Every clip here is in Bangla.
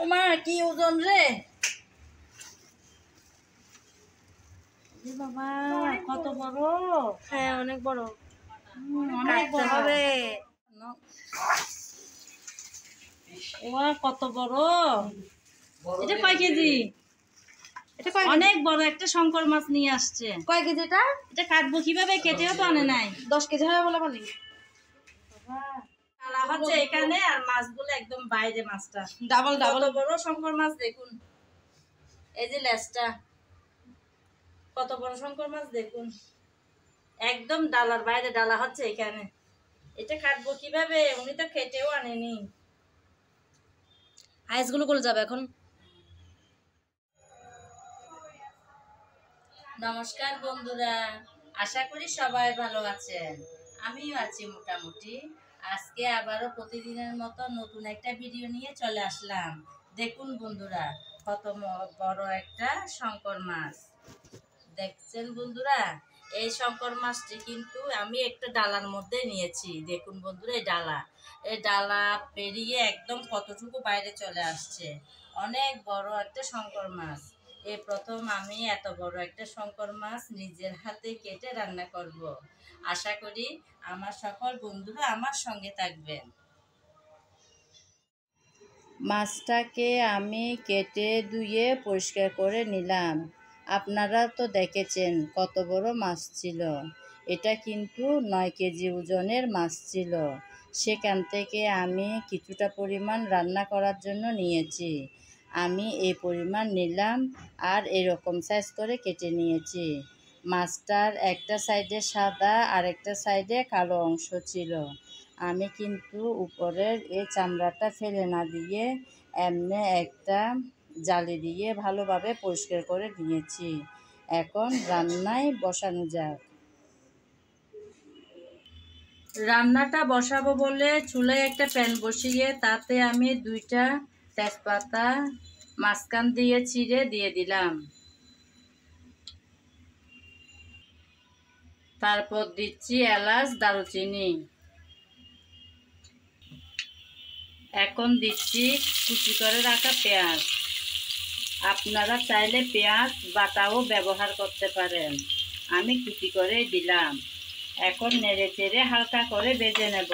ওমা কি ওজন রে বাবা, কত বড়! হ্যাঁ অনেক বড়। অনেক বড় হবে। ওমা কত বড়! এটা কয় কেজি? এটা কয় অনেক বড় একটা শঙ্কর মাছ নিয়ে আসছে। কয় কেজি এটা? এটা কাটবো কিভাবে? কেটেও তো আনে নাই। 10 কেজি হবে বলে বলি। তালা হচ্ছে এখানে আর মাছগুলো একদম বাইরে। মাছটা ডাবল কত বড় শঙ্কর মাছ দেখুন। এই যে লেজটা কত বড় শঙ্কর মাছ দেখুন, একদম ডালার বাইরে। ডালা হচ্ছে এখানে। এটা কাটবো কিভাবে? উনি তো কেটেও আনেনি। আইসগুলো করে যাবে এখন। নমস্কার বন্ধুরা, আশা করি সবাই ভালো আছেন। আমিও আছি মোটামুটি। আজকে আবারও প্রতিদিনের মতো নতুন একটা ভিডিও নিয়ে চলে আসলাম। দেখুন বন্ধুরা, কত বড় একটা শঙ্কর মাছ দেখছেন বন্ধুরা। এই শঙ্কর মাছটি কিন্তু আমি একটা ডালার মধ্যে নিয়েছি। দেখুন বন্ধুরা, এই ডালা পেরিয়ে একদম কতটুকু বাইরে চলে আসছে। অনেক বড় একটা শঙ্কর মাছ। এই প্রথম আমি এত বড় একটা শঙ্কর মাছ নিজের হাতে কেটে রান্না করব। আশা করি আমার সকল বন্ধুরা আমার সঙ্গে থাকবেন। মাছটাকে আমি কেটে ধুয়ে পরিষ্কার করে নিলাম। আপনারা তো দেখেছেন কত বড় মাছ ছিল। এটা কিন্তু 9 কেজি ওজনের মাছ ছিল। সেখান থেকে আমি কিছুটা পরিমাণ রান্না করার জন্য নিয়েছি। আমি এই পরিমাণ নিলাম আর এরকম সাইজ করে কেটে নিয়েছি। মাছটার একটা সাইডে সাদা আর একটা সাইডে কালো অংশ ছিল। আমি কিন্তু উপরের এই চামড়াটা ফেলে না দিয়ে এমনি একটা জালি দিয়ে ভালোভাবে পরিষ্কার করে নিয়েছি। এখন রান্নায় বসানো যাক। রান্নাটা বসাবো বলে চুলায় একটা প্যান বসিয়ে তাতে আমি 2টা তেজপাতা মাঝখান দিয়ে চিড়ে দিয়ে দিলাম। তারপর দিচ্ছি এলাচ, দারুচিনি। এখন দিচ্ছি কুচি করে রাখা পেঁয়াজ। আপনারা চাইলে পেঁয়াজ বাটাও ব্যবহার করতে পারেন। আমি কুচি করে দিলাম। এখন নেড়ে চেড়ে হালকা করে ভেজে নেব।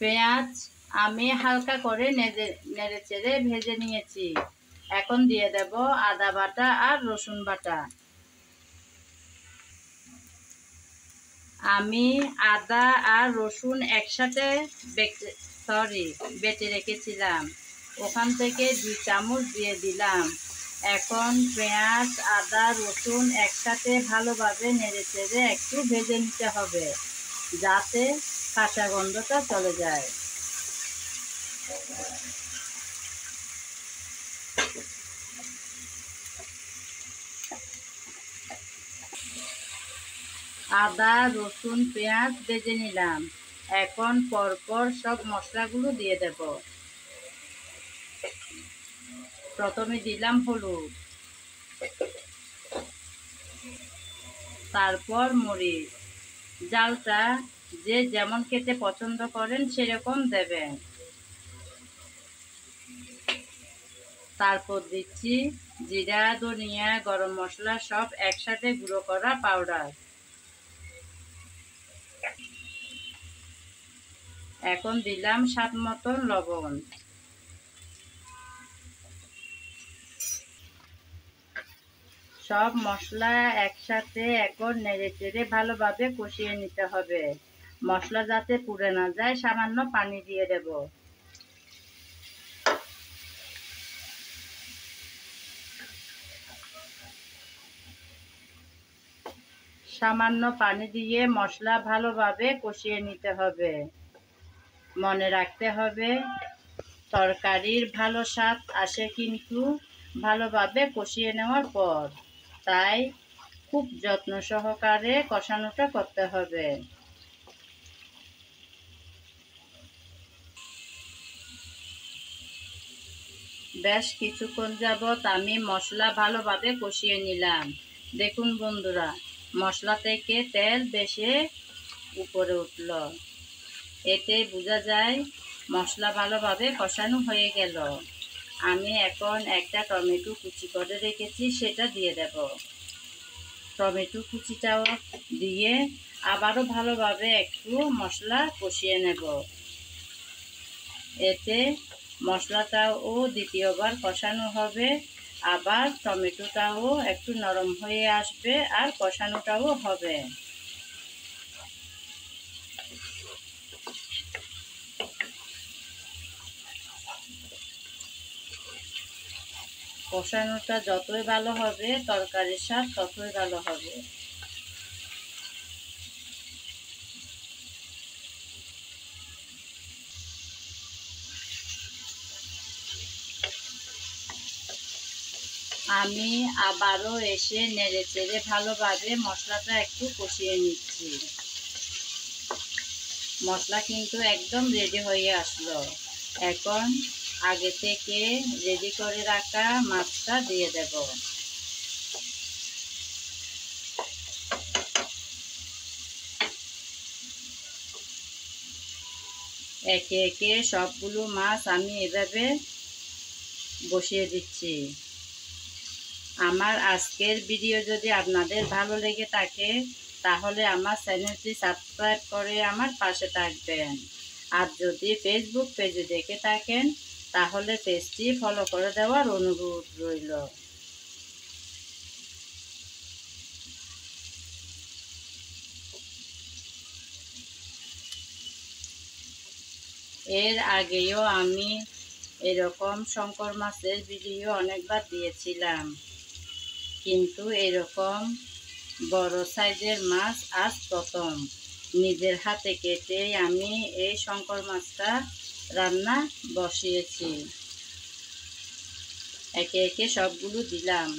পেঁয়াজ আমি হালকা করে নেড়ে চেড়ে ভেজে নিয়েছি। এখন দিয়ে দেব আদা বাটা আর রসুন বাটা। আমি আদা আর রসুন একসাথে বেটে রেখেছিলাম। ওখান থেকে 2 চামচ দিয়ে দিলাম। এখন পেঁয়াজ, আদা, রসুন একসাথে ভালোভাবে নেড়ে চেড়ে একটু ভেজে নিতে হবে, যাতে কাঁচা গন্ধটা চলে যায়। আদা, রসুন, পেঁয়াজ ভেজে নিলাম। এখন পরপর সব মশলাগুলো দিয়ে দেব। প্রথমে দিলাম হলুদ, তারপর মরিচ। জালটা যে যেমন খেতে পছন্দ করেন সেরকম দেবেন। তারপর দিচ্ছি জিরা, ধনিয়া, গরম মশলা সব একসাথে গুঁড়ো করা পাউডার। এখন দিলাম স্বাদ মতন লবণ। সব মশলা একসাথে এখন নেড়ে চেড়ে ভালোভাবে কষিয়ে নিতে হবে। মশলা যাতে পুড়ে না যায় সামান্য পানি দিয়ে দেব। সামান্য পানি দিয়ে মশলা ভালোভাবে কষিয়ে নিতে হবে। মনে রাখতে হবে তরকারির ভালো স্বাদ আসে কিন্তু ভালোভাবে কষিয়ে নেওয়ার পর। তাই খুব যত্ন সহকারে কষানোটা করতে হবে। বেশ কিছুক্ষণ যাবৎ আমি মশলা ভালোভাবে কষিয়ে নিলাম। দেখুন বন্ধুরা, মশলা থেকে তেল বেশি উপরে উঠল। এতে বোঝা যায় মশলা ভালোভাবে কষানো হয়ে গেল। আমি এখন একটা টমেটো কুচি করে রেখেছি, সেটা দিয়ে দেব। টমেটো কুচিটাও দিয়ে আবারও ভালোভাবে একটু মশলা কষিয়ে নেব। এতে মশলাটাও দ্বিতীয়বার কষানো হবে, আবার টমেটোটাও একটু নরম হয়ে আসবে আর কষানোটাও হবে। কষানোটা যতই ভালো হবে তরকারির স্বাদ ততই ভালো হবে। আমি আবারও এসে নেড়েচেড়ে ভালোভাবে মশলাটা একটু কষিয়ে নিচ্ছি। মশলা কিন্তু একদম রেডি হয়ে আসলো। এখন আগে থেকে রেডি করে রাখা মাছটা দিয়ে দেব। একে একে সবগুলো মাছ আমি এভাবে বসিয়ে দিচ্ছি। আমার আজকের ভিডিও যদি আপনাদের ভালো লেগে থাকে তাহলে আমার চ্যানেলটি সাবস্ক্রাইব করে আমার পাশে থাকবেন। আর যদি ফেসবুক পেজে দেখে থাকেন তাহলে পেজটি ফলো করে দেওয়ার অনুরোধ রইল। এর আগেও আমি এরকম শঙ্কর মাছের ভিডিও অনেকবার দিয়েছিলাম, কিন্তু এরকম বড় সাইজের মাছ আজ প্রথম নিজের হাতে কেটে আমি এই শঙ্কর মাছটা রান্না বসিয়েছি। একে একে সবগুলো দিলাম।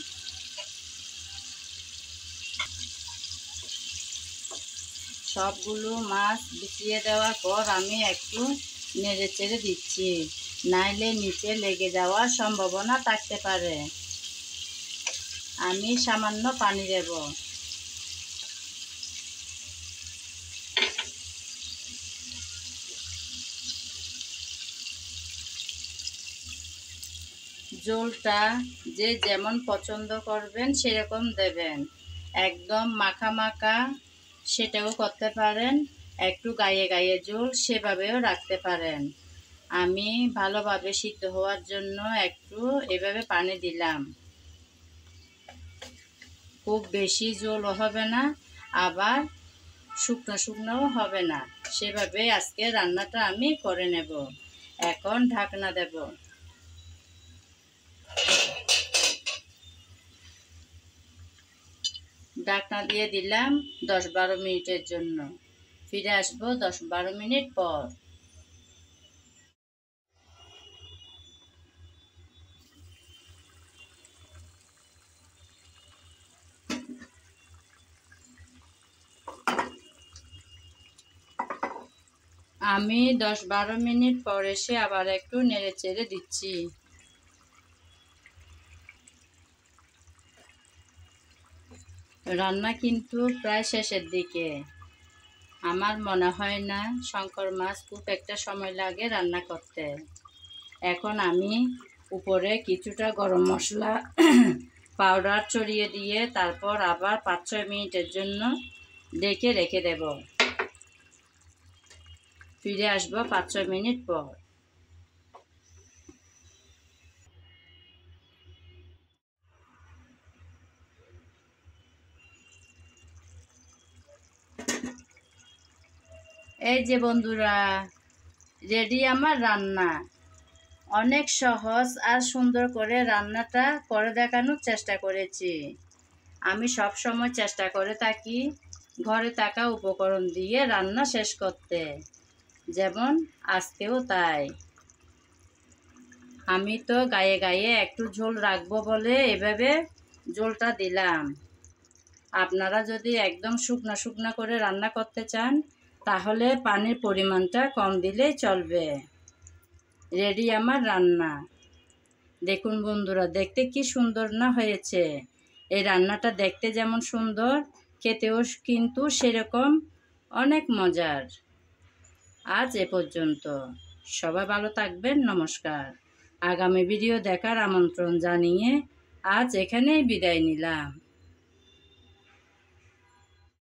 সবগুলো মাছ বিছিয়ে দেওয়ার পর আমি একটু নেড়ে চেড়ে দিচ্ছি, নাইলে নিচে লেগে যাওয়ার সম্ভাবনা থাকতে পারে। আমি সামান্য পানি দেব। ঝোলটা যে যেমন পছন্দ করবেন সেরকম দেবেন। একদম মাখা মাখা সেটাও করতে পারেন, একটু গায়ে গায়ে ঝোল সেভাবেও রাখতে পারেন। আমি ভালোভাবে সিদ্ধ হওয়ার জন্য একটু এভাবে পানি দিলাম। খুব বেশি ঝোলও হবে না, আবার শুকনো শুকনোও হবে না, সেভাবে আজকে রান্নাটা আমি করে নেব। এখন ঢাকনা দেব। ঢাকনা দিয়ে দিলাম 10-12 মিনিটের জন্য। ফিরে আসবো 10-12 মিনিট পর। আমি 10-12 মিনিট পর এসে আবার একটু নেড়ে চেড়ে দিচ্ছি। রান্না কিন্তু প্রায় শেষের দিকে। আমার মনে হয় না শঙ্কর মাছ খুব একটা সময় লাগে রান্না করতে। এখন আমি উপরে কিছুটা গরম মশলা পাউডার ছড়িয়ে দিয়ে তারপর আবার 5-6 মিনিটের জন্য ঢেকে রেখে দেব। ফিরে আসবো 5-6 মিনিট পর। এই যে বন্ধুরা, রেডি আমার রান্না। অনেক সহজ আর সুন্দর করে রান্নাটা করে দেখানোর চেষ্টা করেছি। আমি সব সময় চেষ্টা করে থাকি ঘরে থাকা উপকরণ দিয়ে রান্না শেষ করতে, যেমন আজকেও তাই। আমি তো গায়ে গায়ে একটু ঝোল রাখবো বলে এভাবে ঝোলটা দিলাম। আপনারা যদি একদম শুকনো শুকনো করে রান্না করতে চান তাহলে পানির পরিমাণটা কম দিলেই চলবে। রেডি আমার রান্না। দেখুন বন্ধুরা, দেখতে কি সুন্দর না হয়েছে। এই রান্নাটা দেখতে যেমন সুন্দর, খেতেও কিন্তু সেরকম অনেক মজার। আজ এ পর্যন্ত। সবাই ভালো থাকবেন। নমস্কার। আগামী ভিডিও দেখার আমন্ত্রণ জানিয়ে আজ এখানেই বিদায় নিলাম।